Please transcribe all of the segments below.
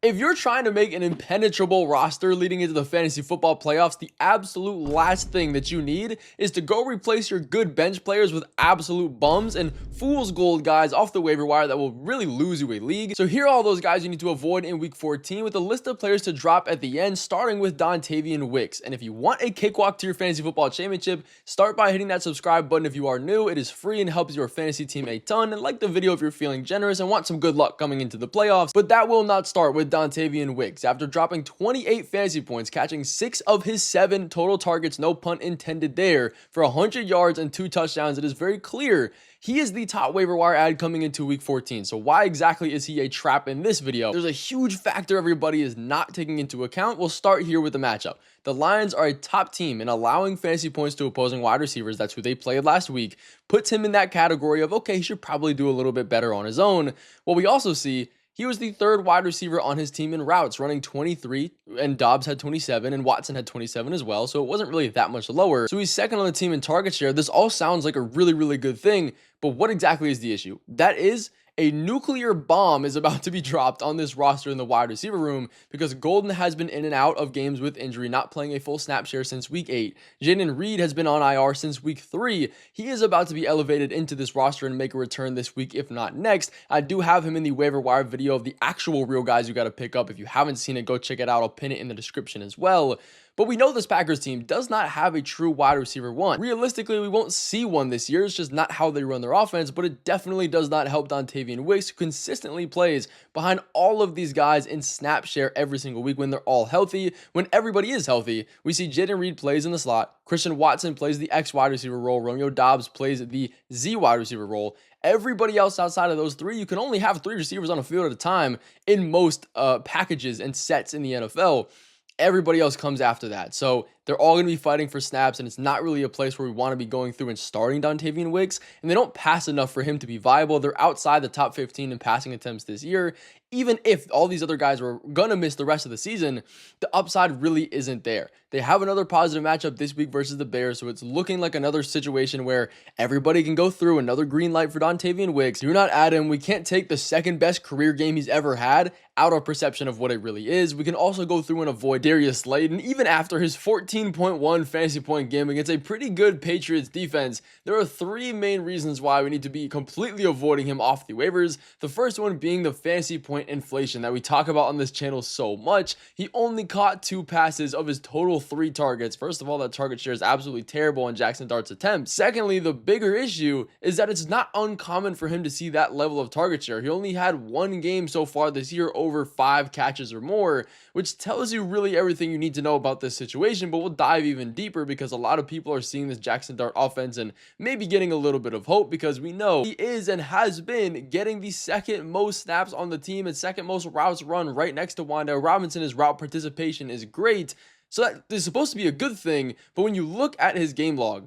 If you're trying to make an impenetrable roster leading into the fantasy football playoffs, the absolute last thing that you need is to go replace your good bench players with absolute bums and fool's gold guys off the waiver wire that will really lose you a league. So here are all those guys you need to avoid in week 14 with a list of players to drop at the end, starting with Dontavian Wicks. And if you want a cakewalk to your fantasy football championship, start by hitting that subscribe button if you are new. It is free and helps your fantasy team a ton. And like the video if you're feeling generous and want some good luck coming into the playoffs. But that will not start with Dontavian Wicks. After dropping 28 fantasy points, catching 6 of his 7 total targets, no pun intended there, for 100 yards and 2 touchdowns, it is very clear he is the top waiver wire ad coming into week 14. So why exactly is he a trap in this video? There's a huge factor everybody is not taking into account. We'll start here with the matchup. The Lions are a top team in allowing fantasy points to opposing wide receivers. That's who they played last week. Puts him in that category of, okay, he should probably do a little bit better on his own. What we also see, he was the third wide receiver on his team in routes, running 23, and Dobbs had 27, and Watson had 27 as well, so it wasn't really that much lower. So he's second on the team in target share. This all sounds like a really, really good thing, but what exactly is the issue? That is, a nuclear bomb is about to be dropped on this roster in the wide receiver room because Golden has been in and out of games with injury, not playing a full snap share since week 8. Jaden Reed has been on IR since week 3. He is about to be elevated into this roster and make a return this week, if not next. I do have him in the waiver wire video of the actual real guys you got to pick up. If you haven't seen it, go check it out. I'll pin it in the description as well. But we know this Packers team does not have a true wide receiver one. Realistically, we won't see one this year. It's just not how they run their offense, but it definitely does not help Dontavian Wicks, who consistently plays behind all of these guys in snap share every single week when they're all healthy. When everybody is healthy, we see Jaden Reed plays in the slot, Christian Watson plays the X wide receiver role, Romeo Dobbs plays the Z wide receiver role. Everybody else outside of those three, you can only have 3 receivers on a field at a time in most packages and sets in the NFL. Everybody else comes after that. So they're all going to be fighting for snaps, and it's not really a place where we want to be going through and starting Dontavian Wicks, and they don't pass enough for him to be viable. They're outside the top 15 in passing attempts this year. Even if all these other guys were going to miss the rest of the season, the upside really isn't there. They have another positive matchup this week versus the Bears, so it's looking like another situation where everybody can go through another green light for Dontavian Wicks. Do not add him. We can't take the second best career game he's ever had out of perception of what it really is. We can also go through and avoid Darius Slayton. Even after his 14.1 fantasy point game against a pretty good Patriots defense, there are 3 main reasons why we need to be completely avoiding him off the waivers. The first one being the fantasy point inflation that we talk about on this channel so much. He only caught 2 passes of his total 3 targets. First of all, that target share is absolutely terrible in Jackson Dart's attempts. Secondly, the bigger issue is that it's not uncommon for him to see that level of target share. He only had 1 game so far this year over 5 catches or more, which tells you really everything you need to know about this situation. But we'll dive even deeper because a lot of people are seeing this Jackson Dart offense and maybe getting a little bit of hope because we know he is and has been getting the second most snaps on the team and second most routes run right next to Wan'Dale Robinson. His route participation is great. So that is supposed to be a good thing, but when you look at his game log,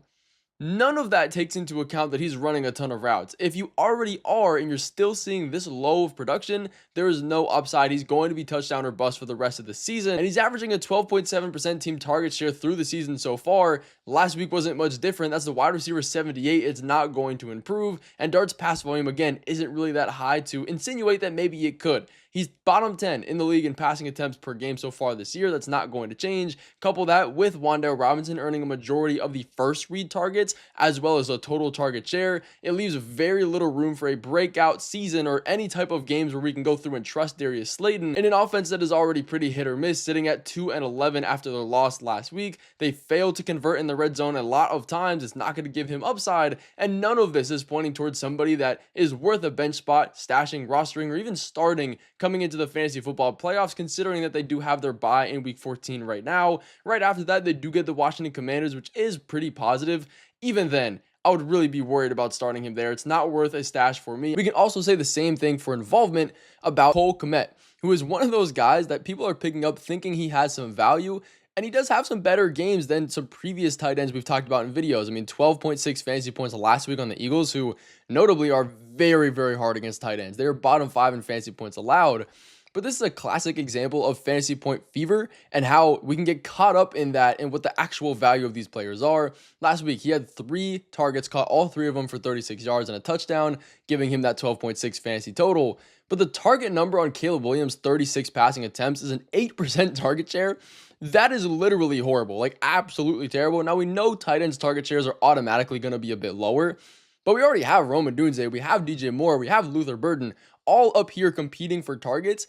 none of that takes into account that he's running a ton of routes. If you already are and you're still seeing this low of production, there is no upside. He's going to be touchdown or bust for the rest of the season. And he's averaging a 12.7% team target share through the season so far. Last week wasn't much different. That's the wide receiver 78. It's not going to improve. And Dart's pass volume, again, isn't really that high to insinuate that maybe it could. He's bottom 10 in the league in passing attempts per game so far this year. That's not going to change. Couple that with Wan'Dale Robinson earning a majority of the first read targets as well as a total target share. It leaves very little room for a breakout season or any type of games where we can go through and trust Darius Slayton in an offense that is already pretty hit or miss, sitting at 2-11 after their loss last week. They failed to convert in the red zone a lot of times. It's not going to give him upside, and none of this is pointing towards somebody that is worth a bench spot, stashing, rostering, or even starting coming into the fantasy football playoffs, considering that they do have their bye in week 14 right now. Right after that, they do get the Washington Commanders, which is pretty positive. Even then, I would really be worried about starting him there. It's not worth a stash for me. We can also say the same thing for involvement about Cole Kmet, who is one of those guys that people are picking up thinking he has some value. And he does have some better games than some previous tight ends we've talked about in videos. I mean, 12.6 fantasy points last week on the Eagles, who notably are very, very hard against tight ends. They are bottom 5 in fantasy points allowed. But this is a classic example of fantasy point fever and how we can get caught up in that and what the actual value of these players are. Last week, he had 3 targets, caught all 3 of them for 36 yards and a touchdown, giving him that 12.6 fantasy total. But the target number on Caleb Williams' 36 passing attempts is an 8% target share. That is literally horrible, like absolutely terrible. Now we know tight ends target shares are automatically going to be a bit lower, but we already have Roman Dunze, we have DJ Moore, we have Luther Burden, all up here competing for targets.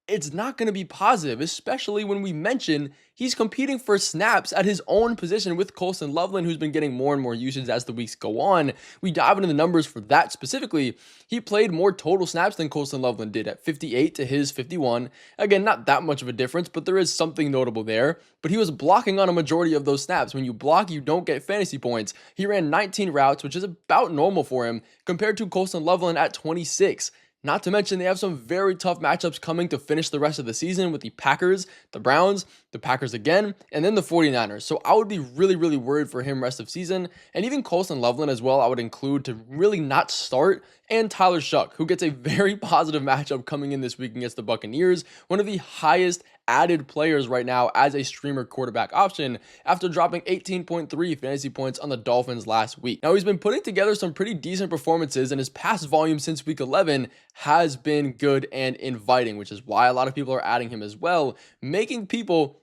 It's not going to be positive, especially when we mention he's competing for snaps at his own position with Colston Loveland, who's been getting more and more usage as the weeks go on. We dive into the numbers for that specifically. He played more total snaps than Colston Loveland did at 58 to his 51. Again, not that much of a difference, but there is something notable there. But he was blocking on a majority of those snaps. When you block, you don't get fantasy points. He ran 19 routes, which is about normal for him, compared to Colston Loveland at 26. Not to mention, they have some very tough matchups coming to finish the rest of the season with the Packers, the Browns, the Packers again, and then the 49ers. So I would be really, really worried for him rest of season. And even Colston Loveland as well, I would include to really not start. And Tyler Shuck, who gets a very positive matchup coming in this week against the Buccaneers, one of the highest added players right now as a streamer quarterback option after dropping 18.3 fantasy points on the Dolphins last week. Now, he's been putting together some pretty decent performances, and his pass volume since week 11 has been good and inviting, which is why a lot of people are adding him as well, making people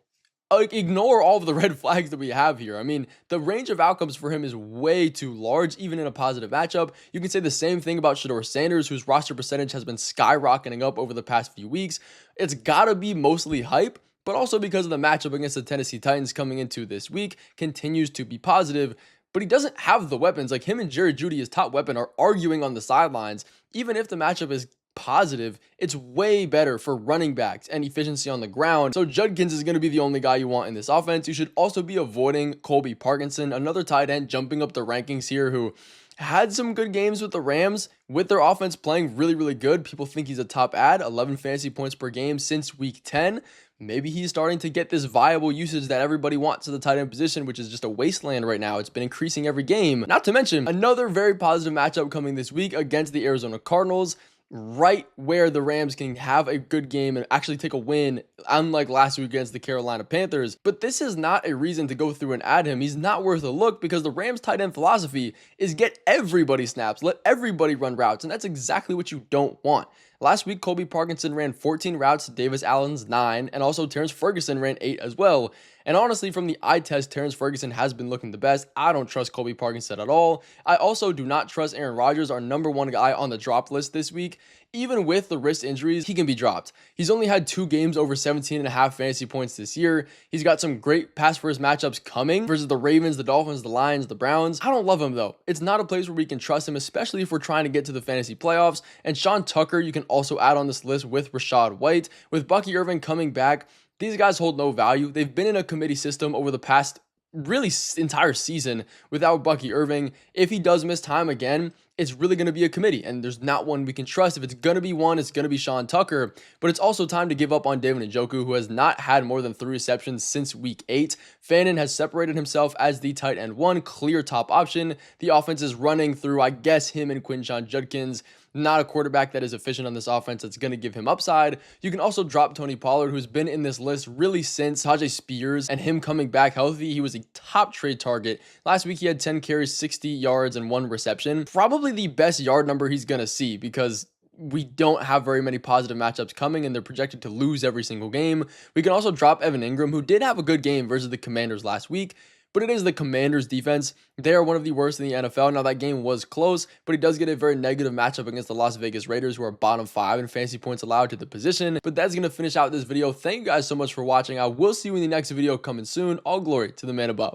ignore all of the red flags that we have here. I mean, the range of outcomes for him is way too large, even in a positive matchup. You can say the same thing about Shedeur Sanders, whose roster percentage has been skyrocketing up over the past few weeks. It's gotta be mostly hype, but also because of the matchup against the Tennessee Titans coming into this week continues to be positive. But he doesn't have the weapons. Like him and Jerry Jeudy, his top weapon, are arguing on the sidelines. Even if the matchup is positive, it's way better for running backs and efficiency on the ground. So Judkins is going to be the only guy you want in this offense. You should also be avoiding Colby Parkinson, another tight end jumping up the rankings here, who had some good games with the Rams with their offense playing really, really good. People think he's a top ad, 11 fantasy points per game since week 10. Maybe he's starting to get this viable usage that everybody wants at the tight end position, which is just a wasteland right now. It's been increasing every game. Not to mention another very positive matchup coming this week against the Arizona Cardinals, right where the Rams can have a good game and actually take a win, unlike last week against the Carolina Panthers. But this is not a reason to go through and add him. He's not worth a look because the Rams tight end philosophy is get everybody snaps, let everybody run routes, and that's exactly what you don't want. Last week, Colby Parkinson ran 14 routes, Davis Allen's 9, and also Terrence Ferguson ran 8 as well. And honestly, from the eye test, Terrence Ferguson has been looking the best. I don't trust Colby Parkinson at all. I also do not trust Aaron Rodgers, our number 1 guy on the drop list this week. Even with the wrist injuries, he can be dropped. He's only had 2 games over 17.5 fantasy points this year. He's got some great pass first matchups coming versus the Ravens, the Dolphins, the Lions, the Browns. I don't love him though. It's not a place where we can trust him, especially if we're trying to get to the fantasy playoffs. And Sean Tucker, you can also add on this list with Rashad White. With Bucky Irving coming back, these guys hold no value. They've been in a committee system over the past really entire season without Bucky Irving. If he does miss time again, it's really going to be a committee, and there's not one we can trust. If it's going to be one, it's going to be Sean Tucker. But it's also time to give up on David Njoku, who has not had more than 3 receptions since week 8. Fannin has separated himself as the tight end 1, clear top option. The offense is running through, I guess, him and Quinshon Judkins. Not a quarterback that is efficient on this offense that's going to give him upside. You can also drop Tony Pollard, who's been in this list really since Tajay Spears and him coming back healthy. He was a top trade target. Last week, he had 10 carries, 60 yards, and 1 reception. Probably the best yard number he's going to see because we don't have very many positive matchups coming, and they're projected to lose every single game. We can also drop Evan Ingram, who did have a good game versus the Commanders last week, but it is the Commanders defense. They are one of the worst in the NFL. Now, that game was close, but he does get a very negative matchup against the Las Vegas Raiders, who are bottom 5 in fantasy points allowed to the position. But that's going to finish out this video. Thank you guys so much for watching. I will see you in the next video coming soon. All glory to the man above.